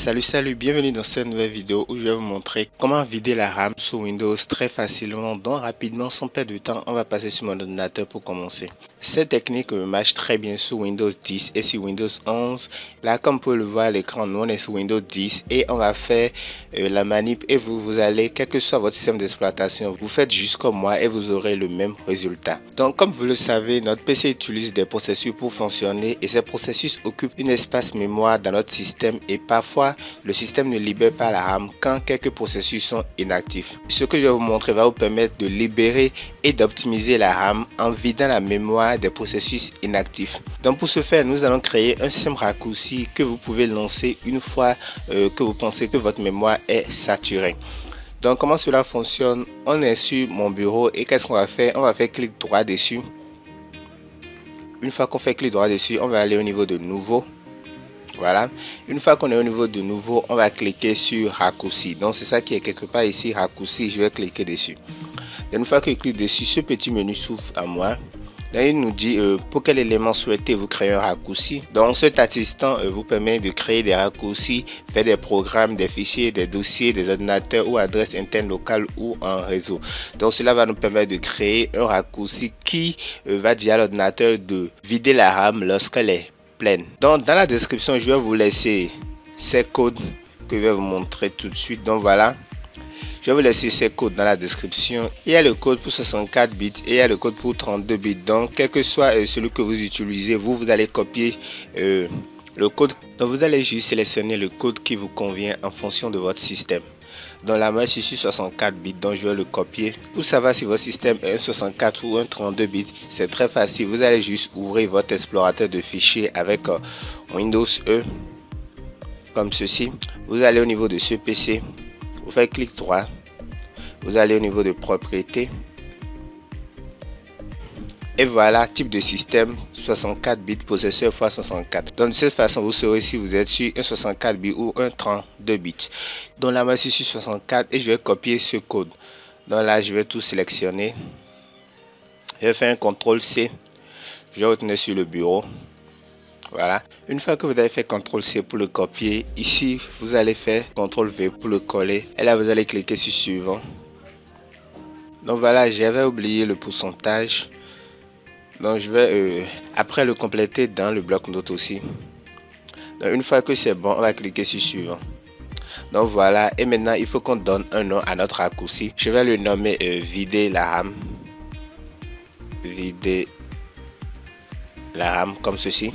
Salut, bienvenue dans cette nouvelle vidéo où je vais vous montrer comment vider la RAM sur Windows très facilement, donc rapidement, sans perdre de temps. On va passer sur mon ordinateur pour commencer. Cette technique marche très bien sur Windows 10 et sur Windows 11. Là, comme vous pouvez le voir à l'écran, nous on est sur Windows 10 et on va faire la manip et vous allez, quel que soit votre système d'exploitation, vous faites juste comme moi et vous aurez le même résultat. Donc comme vous le savez, notre PC utilise des processus pour fonctionner et ces processus occupent un espace mémoire dans notre système et parfois le système ne libère pas la RAM quand quelques processus sont inactifs. Ce que je vais vous montrer va vous permettre de libérer et d'optimiser la RAM en vidant la mémoire des processus inactifs. Donc pour ce faire, nous allons créer un système raccourci que vous pouvez lancer une fois que vous pensez que votre mémoire est saturée. Donc comment cela fonctionne? On est sur mon bureau et qu'est-ce qu'on va faire? On va faire clic droit dessus. Une fois qu'on fait clic droit dessus, on va aller au niveau de nouveau. Voilà, une fois qu'on est au niveau de nouveau, on va cliquer sur raccourci. Donc c'est ça qui est quelque part ici, raccourci. Je vais cliquer dessus. Et une fois que je clique dessus, ce petit menu s'ouvre à moi. Là, il nous dit pour quel élément souhaitez-vous créer un raccourci. Donc cet assistant vous permet de créer des raccourcis, faire des programmes, des fichiers, des dossiers, des ordinateurs ou adresses internes locales ou en réseau. Donc cela va nous permettre de créer un raccourci qui va dire à l'ordinateur de vider la RAM lorsqu'elle est pleine. Donc dans la description, je vais vous laisser ces codes que je vais vous montrer tout de suite. Donc voilà, je vais vous laisser ces codes dans la description. Il y a le code pour 64 bits et il y a le code pour 32 bits. Donc quel que soit celui que vous utilisez, vous allez copier le code. Donc vous allez juste sélectionner le code qui vous convient en fonction de votre système. Dans la main, je suis 64 bits, donc je vais le copier. Pour savoir si votre système est un 64 ou un 32 bits, c'est très facile. Vous allez juste ouvrir votre explorateur de fichiers avec Windows E, comme ceci. Vous allez au niveau de ce PC, vous faites clic droit, vous allez au niveau de propriétés. Et voilà, type de système 64 bits, processeur x 64. Donc de cette façon, vous saurez si vous êtes sur un 64 bits ou un 32 bits. Donc là, moi, je suis sur 64 et je vais copier ce code. Donc là, je vais tout sélectionner. Je vais faire un CTRL C. Je vais retourner sur le bureau. Voilà. Une fois que vous avez fait CTRL C pour le copier, ici, vous allez faire CTRL V pour le coller. Et là, vous allez cliquer sur suivant. Donc voilà, j'avais oublié le pourcentage. Donc je vais après le compléter dans le bloc-notes aussi. Donc une fois que c'est bon, on va cliquer sur suivant. Donc voilà, et maintenant il faut qu'on donne un nom à notre raccourci. Je vais le nommer vider la RAM. Vider la RAM comme ceci.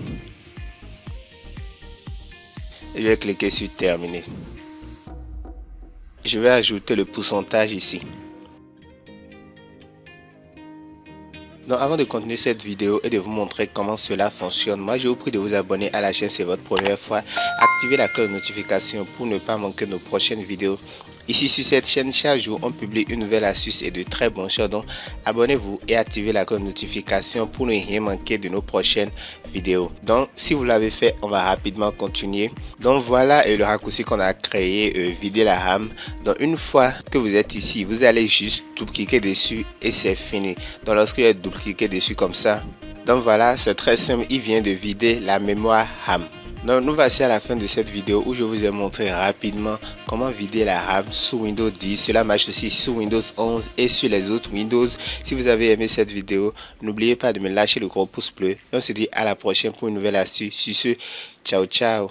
Et je vais cliquer sur terminer. Je vais ajouter le pourcentage ici. Donc avant de continuer cette vidéo et de vous montrer comment cela fonctionne, moi je vous prie de vous abonner à la chaîne si c'est votre première fois. Activez la cloche de notification pour ne pas manquer nos prochaines vidéos. Ici sur cette chaîne, chaque jour on publie une nouvelle astuce et de très bons choses. Donc abonnez-vous et activez la cloche de notification pour ne rien manquer de nos prochaines vidéos. Donc si vous l'avez fait, on va rapidement continuer. Donc voilà le raccourci qu'on a créé, vider la RAM. Donc une fois que vous êtes ici, vous allez juste double-cliquer dessus et c'est fini. Donc lorsque vous double-cliquer dessus comme ça, donc voilà, c'est très simple, il vient de vider la mémoire RAM. Donc nous voici à la fin de cette vidéo où je vous ai montré rapidement comment vider la RAM sous Windows 10. Cela marche aussi sur Windows 11 et sur les autres Windows. Si vous avez aimé cette vidéo, n'oubliez pas de me lâcher le gros pouce bleu. Et on se dit à la prochaine pour une nouvelle astuce. Sur ce, ciao ciao.